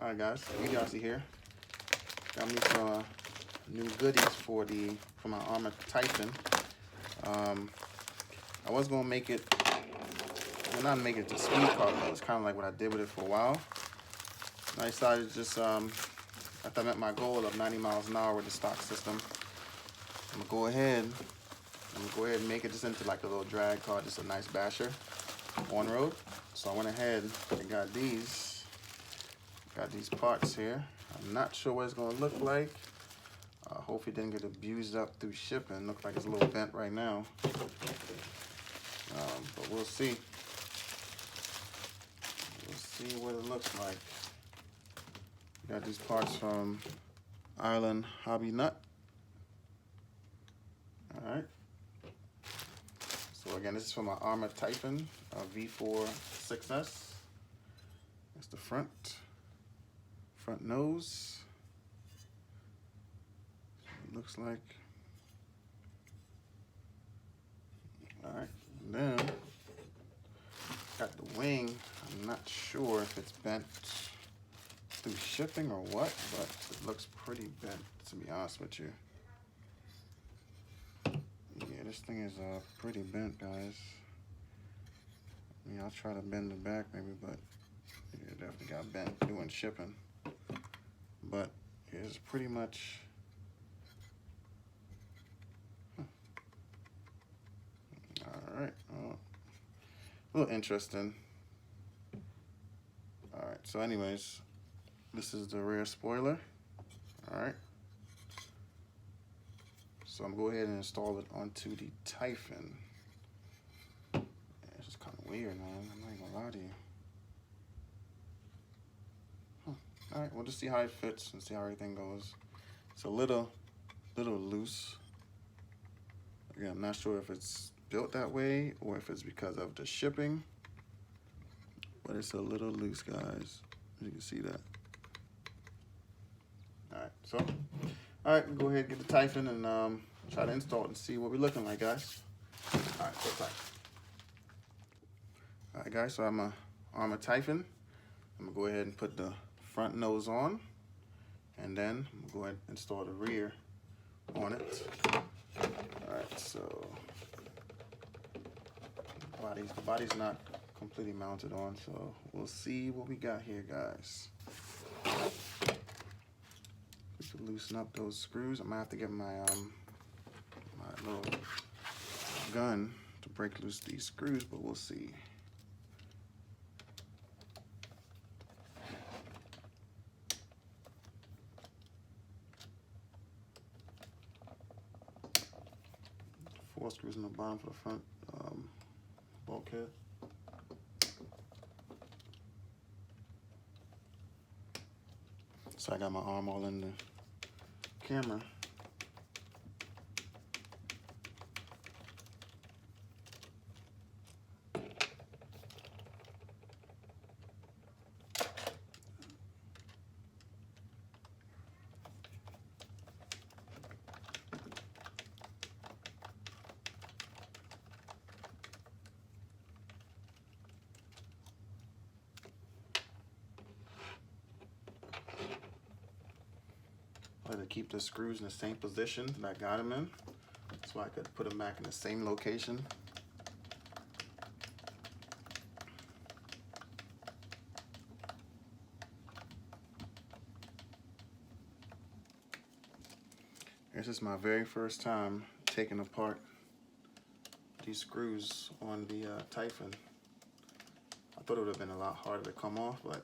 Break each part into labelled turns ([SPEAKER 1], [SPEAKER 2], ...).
[SPEAKER 1] Alright guys, Yossi here. Got me some new goodies for my Arrma Typhon. I was gonna make it, well, not make it to speed car, but it's kind of like what I did with it for a while. And I decided to just, after I met my goal of 90 miles an hour with the stock system, I'm gonna go ahead and make it just into like a little drag car, just a nice basher on road. So I went ahead and got these parts here. I'm not sure what it's gonna look like. Hopefully it didn't get abused up through shipping. Looks like it's a little bent right now. But we'll see. We'll see what it looks like. Got these parts from Island Hobby Nut. Alright. So again, this is for my Arrma Typhon V4 6S. That's the front nose. It looks like. Alright, then got the wing. I'm not sure if it's bent through shipping or what, but it looks pretty bent, to be honest with you. Yeah, this thing is pretty bent, guys. I'll try to bend the back maybe, but yeah, it definitely got bent doing shipping. But it's pretty much alright. A little interesting. Alright, so anyways, this is the rear spoiler. Alright. So I'm going to go ahead and install it onto the Typhon. Yeah, it's just kind of weird, man. I'm not even gonna lie to you. Alright, we'll just see how it fits and see how everything goes. It's a little loose. Again, I'm not sure if it's built that way or if it's because of the shipping. But it's a little loose, guys. You can see that. Alright, we'll go ahead and get the Typhon and try to install it and see what we're looking like, guys. Alright, so tight. Alright, guys, so I'm a Arrma Typhon. I'm gonna go ahead and put the front nose on, and then I'm gonna go ahead and install the rear on it. Alright, so the body's not completely mounted on, so we'll see what we got here, guys. To loosen up those screws, I'm gonna have to get my my little gun to break loose these screws, but we'll see. Four screws in the bottom for the front bulkhead. So I got my arm all in the camera. To keep the screws in the same position that I got them in, so I could put them back in the same location. This is my very first time taking apart these screws on the Typhon. I thought it would have been a lot harder to come off, but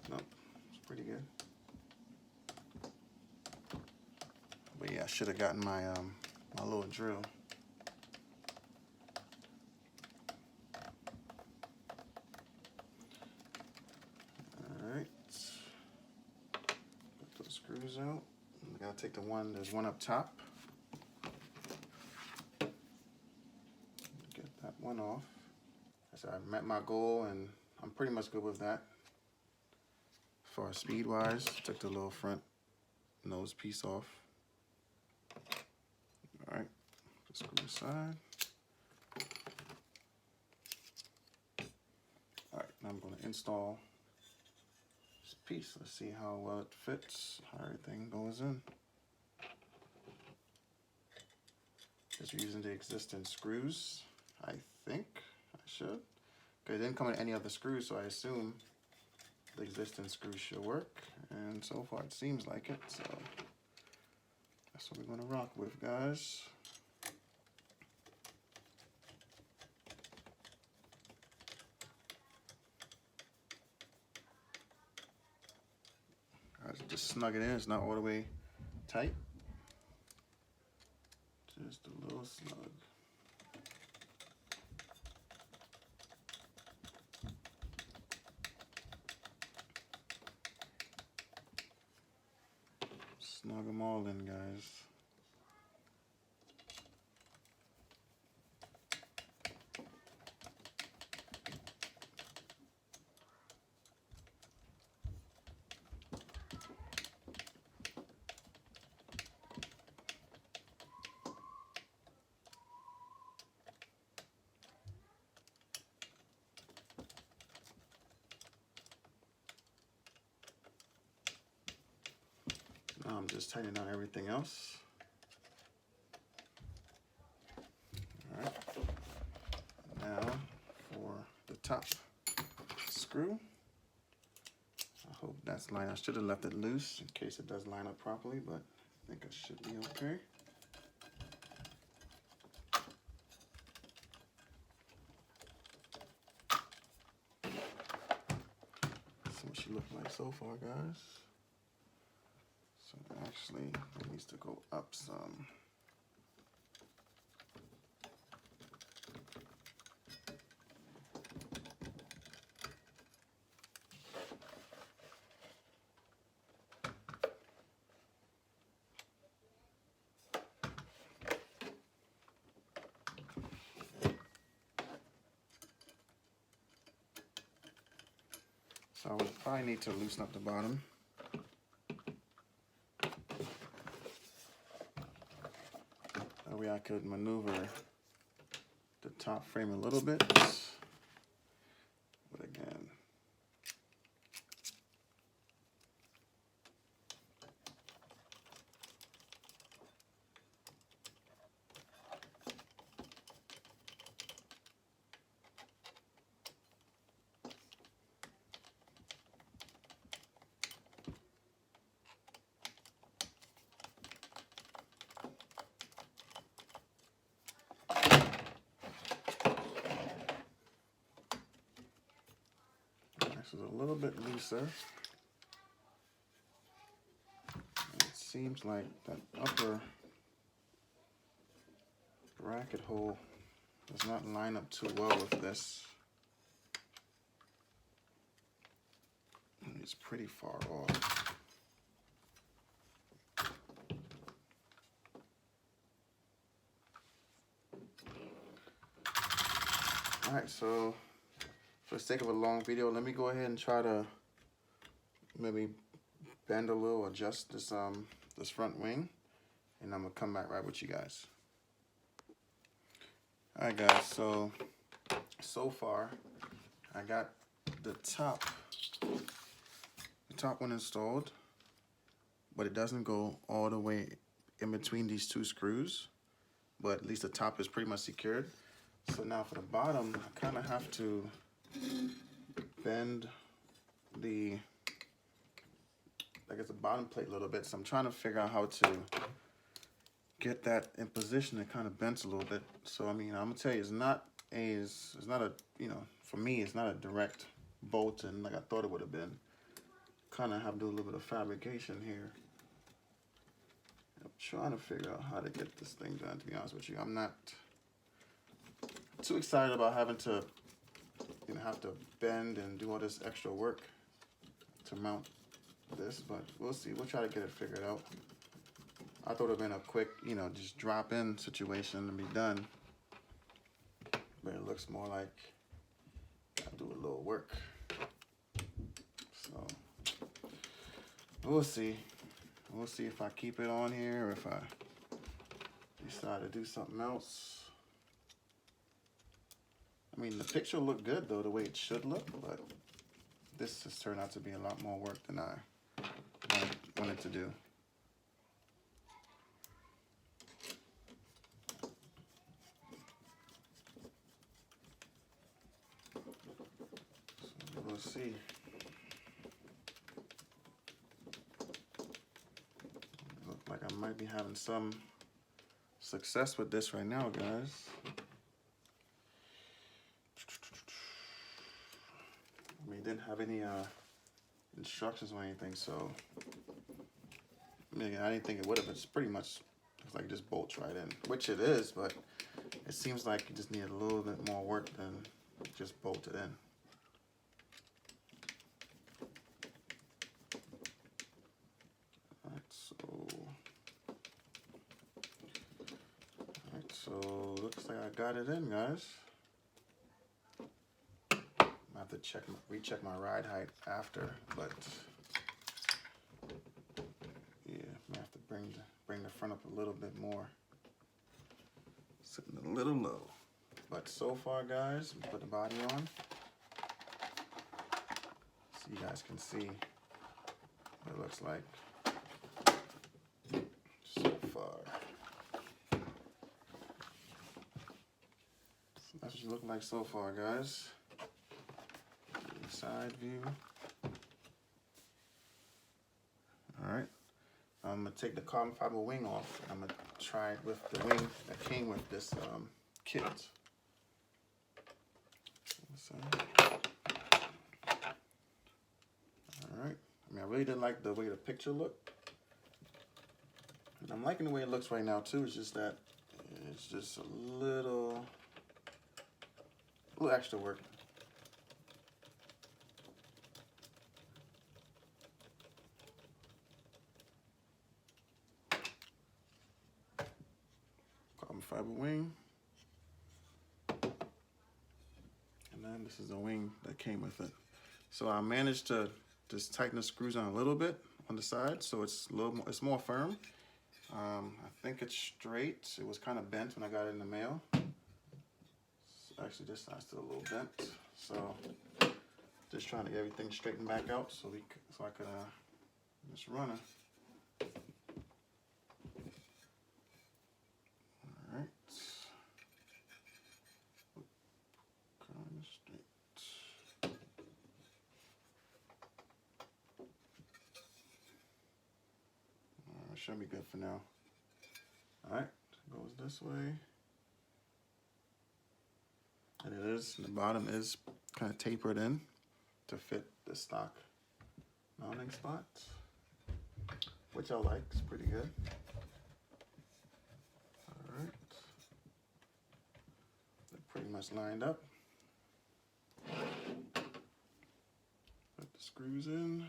[SPEAKER 1] nope, it's pretty good. But yeah, I should have gotten my my little drill. Alright. Put those screws out. I gotta take there's one up top. Get that one off. So I met my goal and I'm pretty much good with that. As far as speed wise, took the little front nose piece off. Alright, just screw aside. Alright, now I'm going to install this piece. Let's see how well it fits, how everything goes in. Just using the existing screws, I think I should. Because it didn't come with any other screws, so I assume the existing screws should work. And so far it seems like it, so that's what we're gonna rock with, guys. Just snug it in, it's not all the way tight. Just a little snug. Snug them all in, guys. Now I'm just tightening down everything else. All right. Now for the top screw. I hope that's lined. I should have left it loose in case it does line up properly, but I think it should be okay. That's what she looked like so far, guys. So actually, it needs to go up some. So I would probably need to loosen up the bottom. That way I could maneuver the top frame a little bit. But again, this is a little bit looser. It seems like that upper bracket hole does not line up too well with this. It's pretty far off. All right, so for the sake of a long video, let me go ahead and try to maybe bend a little, adjust this this front wing, and I'm gonna come back right with you guys. All right, guys. So far, I got the top one installed, but it doesn't go all the way in between these two screws. But at least the top is pretty much secured. So now for the bottom, I kind of have to bend the, I guess, the bottom plate a little bit. So I'm trying to figure out how to get that in position. It kind of bends a little bit. So I mean, I'm gonna tell you, it's not a, you know, for me, it's not a direct bolt in like I thought it would have been. Kind of have to do a little bit of fabrication here. I'm trying to figure out how to get this thing done, to be honest with you. I'm not too excited about having to, you know, have to bend and do all this extra work to mount this, but we'll see. We'll try to get it figured out. I thought it would have been a quick, you know, just drop in situation and be done. But it looks more like I do a little work. So we'll see. We'll see if I keep it on here or if I decide to do something else. I mean, the picture looked good though, the way it should look, but this has turned out to be a lot more work than I wanted to do. So we'll see. Look like I might be having some success with this right now, guys. I mean, it didn't have any instructions or anything, so I mean, I didn't think it would have. It's pretty much like just bolts right in, which it is, but it seems like you just need a little bit more work than just bolt it in. So looks like I got it in, guys. I have to recheck my ride height after, but yeah, I have to bring the front up a little bit more. Sitting a little low, but so far, guys, put the body on so you guys can see what it looks like so far. That's what you look like so far, guys. Side view. All right. I'm gonna take the carbon fiber wing off. I'm gonna try it with the wing that came with this kit. All right. I mean, I really didn't like the way the picture looked. And I'm liking the way it looks right now too. It's just that it's just a little extra work. Carbon fiber wing. And then this is the wing that came with it. So I managed to just tighten the screws on a little bit on the side, so it's a little more, it's more firm. I think it's straight. It was kind of bent when I got it in the mail. Actually, this side's still a little bent, so just trying to get everything straightened back out so I could just run it. All right, kind of straight. Should be good for now. All right, goes this way. And it is, the bottom is kind of tapered in to fit the stock mounting spot, which I like, it's pretty good. All right, they're pretty much lined up. Put the screws in.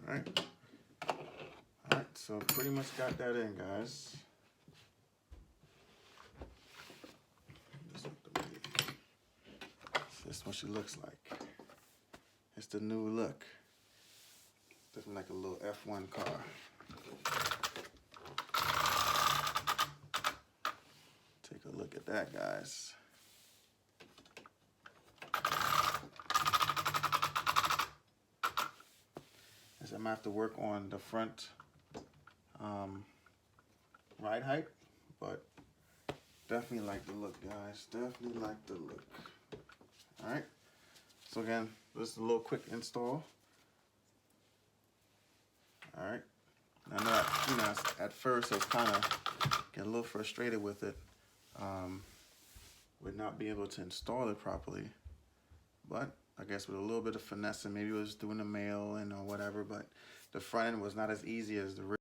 [SPEAKER 1] Alright, so pretty much got that in, guys. This is what she looks like. It's the new look. Looking like a little F1 car. Take a look at that, guys. I'm gonna have to work on the front ride height, but definitely like the look, guys. Definitely like the look. All right. So again, this is a little quick install. All right. I know that, at first I was kind of getting a little frustrated with it, with not being able to install it properly, but I guess with a little bit of finesse, and maybe it was doing the mail and or whatever, but the front end was not as easy as the rear.